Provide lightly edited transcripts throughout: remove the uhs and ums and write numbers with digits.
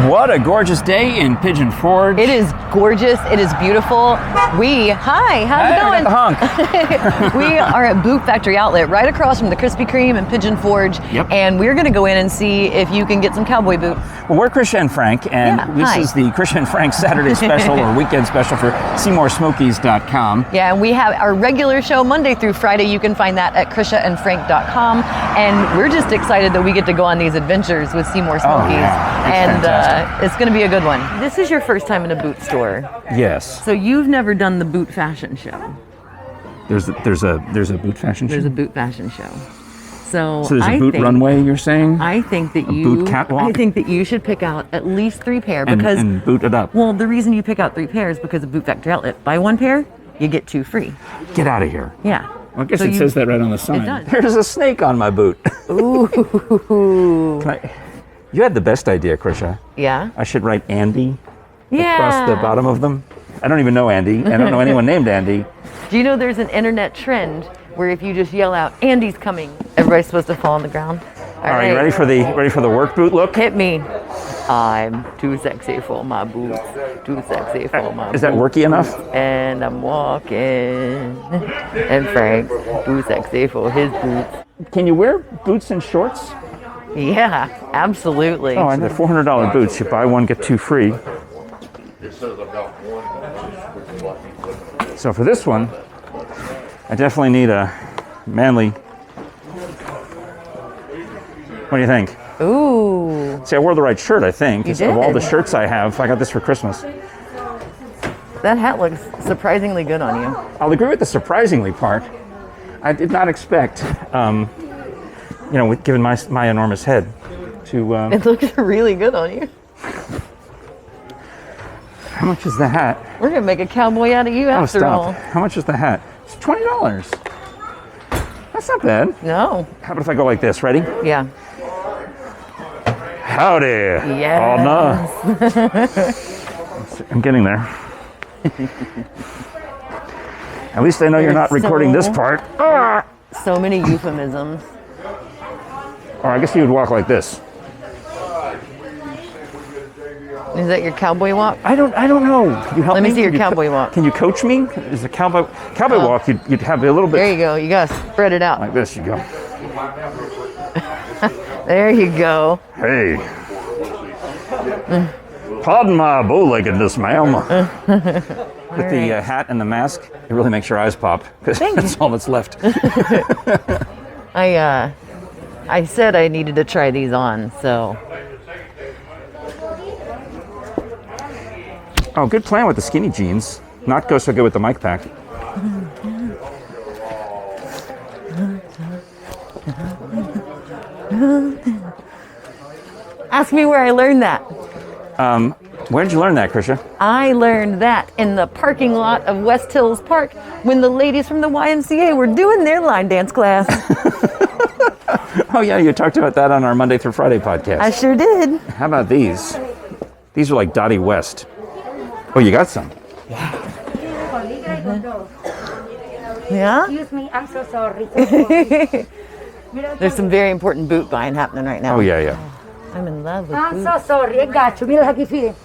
What a gorgeous day in Pigeon Forge. It is gorgeous. It is beautiful. How's it going? The honk. We are at Boot Factory Outlet, right across from the Krispy Kreme and Pigeon Forge. Yep. And we're going to go in and see if you can get some cowboy boots. Well, we're Krisha and Frank, and this is the Krisha and Frank Saturday special or weekend special for SeymourSmokies.com. Yeah, and we have our regular show Monday through Friday. You can find that at KrishaandFrank.com. And we're just excited that we get to go on these adventures with Seymour Smokies. Yeah. It's going to be a good one. This is your first time in a boot store. Yes. So you've never done the boot fashion show. There's a boot fashion show? There's a boot fashion show. So there's a boot runway, you're saying? I think that boot catwalk? I think that you should pick out at least 3 pair because and boot it up. Well, the reason you pick out 3 pairs is because of Boot Factory Outlet. Buy 1 pair, you get 2 free. Get out of here. Yeah. Well, I guess it says that right on the sign. It does. There's a snake on my boot. Ooh. You had the best idea, Krisha. Yeah. I should write Andy across the bottom of them. I don't even know Andy. I don't know anyone named Andy. Do you know there's an internet trend where if you just yell out, "Andy's coming," everybody's supposed to fall on the ground? All right, you ready for the work boot look? Hit me. I'm too sexy for my boots. Too sexy for my boots. Is that worky enough? And I'm walking. And Frank's too sexy for his boots. Can you wear boots and shorts? Yeah, absolutely. Oh, and they're $400 boots. You buy 1, get 2 free. So for this one, I definitely need a manly. What do you think? Ooh. See, I wore the right shirt, I think. You Of all the did. shirts I have, I got this for Christmas. That hat looks surprisingly good on you. I'll agree with the surprisingly part. I did not expect, given my enormous head, to. It looks really good on you. How much is the hat? We're gonna make a cowboy out of you after all. How much is the hat? It's $20. That's not bad. No. How about if I go like this? Ready? Yeah. Howdy. Yes. Oh, no. I'm getting there. At least I know you're not recording this part. So many euphemisms. Or I guess you would walk like this. Is that your cowboy walk? I don't know. Can you help me? Let me see your Can you cowboy walk. Can you coach me? Is a cowboy walk? You'd have a little bit. There you go. You gotta spread it out. Like this. You go. There you go. Hey. Pardon my bow-leggedness, ma'am. With the hat and the mask, it really makes your eyes pop because that's all that's left. I said I needed to try these on, so. Oh, good plan with the skinny jeans. Not go so good with the mic pack. Ask me where I learned that. Where did you learn that, Krisha? I learned that in the parking lot of West Hills Park when the ladies from the YMCA were doing their line dance class. Oh, yeah, you talked about that on our Monday through Friday podcast. I sure did. How about these? These are like Dottie West. Oh, you got some? Yeah? Excuse me, I'm so sorry. There's some very important boot buying happening right now. Oh, yeah. I'm in love with I'm boots. so sorry. I got you. Mira how you feeling.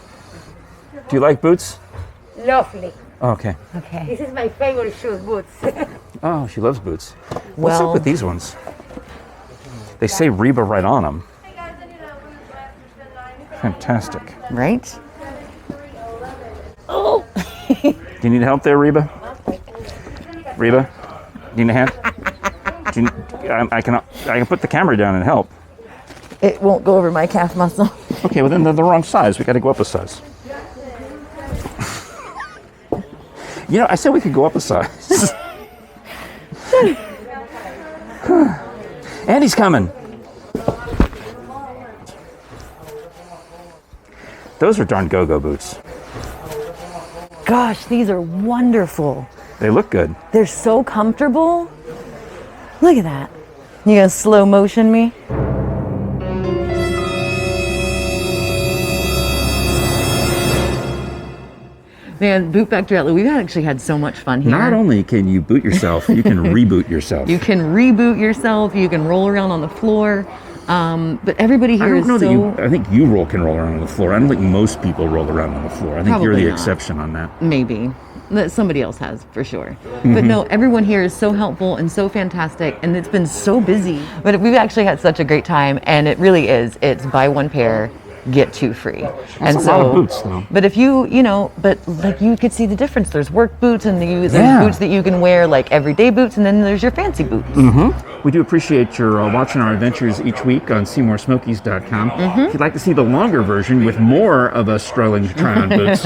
Do you like boots? Lovely. Oh, okay. Okay. This is my favorite shoes, boots. Oh, she loves boots. What's Well- up with these ones? They say Reba right on them. Fantastic. Right? Oh! Do you need help there, Reba? Reba, do you need a hand? I can put the camera down and help. It won't go over my calf muscle. Okay, well then they're the wrong size. We got to go up a size. I said we could go up a size. Andy's coming. Those are darn go-go boots. Gosh, these are wonderful. They look good. They're so comfortable. Look at that. You gonna slow motion me? Man, Boot Factory Outlet, we've actually had so much fun here. Not only can you boot yourself, you can reboot yourself. You can reboot yourself. You can roll around on the floor. But everybody I here don't is know that so I think you can roll around on the floor. I don't think most people roll around on the floor. I think you're Probably the not. exception on that. maybe that somebody else has for sure. Mm-hmm. But no, everyone here is so helpful and so fantastic, and it's been so busy. But we've actually had such a great time, and it really is. It's buy one pair, get two free. That's a lot of boots, though. But if but like you could see the difference. There's work boots, and there's Yeah. boots that you can wear like everyday boots, and then there's your fancy boots. We do appreciate your watching our adventures each week on SeymourSmokies.com. If you'd like to see the longer version with more of us struggling to try on boots,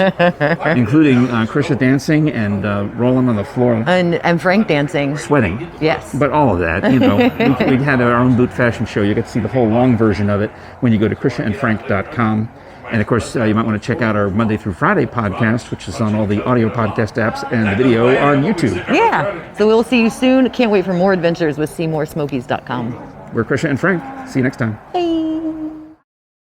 including Krisha dancing and rolling on the floor, And Frank dancing. sweating. Yes. But all of that, we had our own boot fashion show. You get to see the whole long version of it when you go to KrishaandFrank.com. And of course, you might want to check out our Monday through Friday podcast, which is on all the audio podcast apps and the video on YouTube. Yeah. So we'll see you soon. Can't wait for more adventures with SeymourSmokies.com. We're Krisha and Frank. See you next time. Bye.